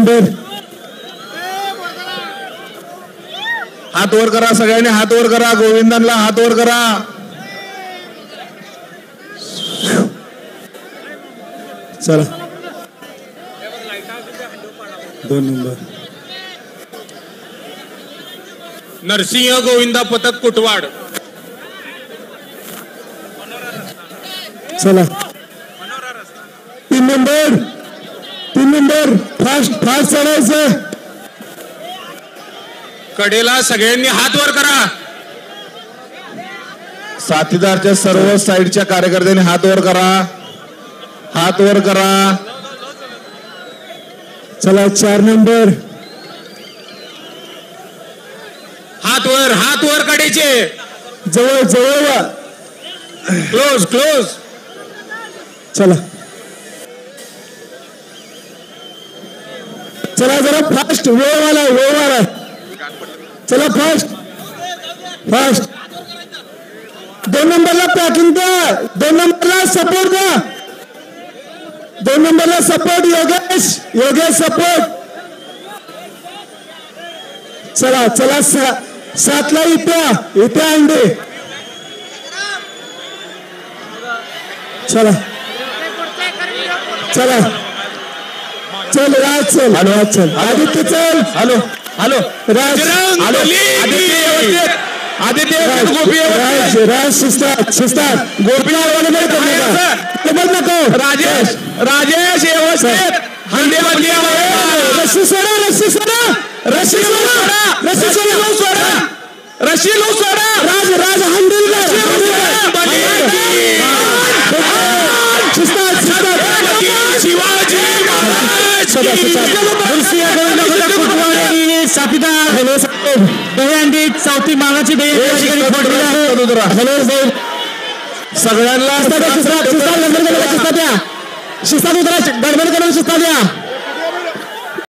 Number. हात वर करा सगळ्यांनी, हात वर करा. गोविंदांना हात वर करा. चला 2 नंबर. नरसिंह गोविंदा पथक कुटवाड. चला 3 नंबर. 3 नंबर. फास्ट फास्ट चढायचं. कडेला सगळ्यांनी हात वर करा. साथीदारच्या सर्व साईडच्या कार्यकर्त्यांनी हात वर करा. हात वर करा. चला 4 नंबर. हात वर कडेचे. जवळ जवळ. Close close. चला चला जरा फास्ट. वेळ वाला. चला फास्ट फास्ट. 2 नंबरला पॅकिंग द्या. 2 नंबरला सपोर्ट द्या. 2 नंबरला सपोर्ट. योगेश सपोर्ट. चला चला 7ला इथे अंडे. चला चला चल राज चल. आदित्य चल. हॅलो हॅलो राज. आदित्य राज शिस्तात गोपीनाथ नको. राजेश व्यवस्थित. रस्सी सोडा. राज हंडल चौथी मागाची सगळ्यांना शिस्तात उतरा. गडबड करून शिस्तात द्या.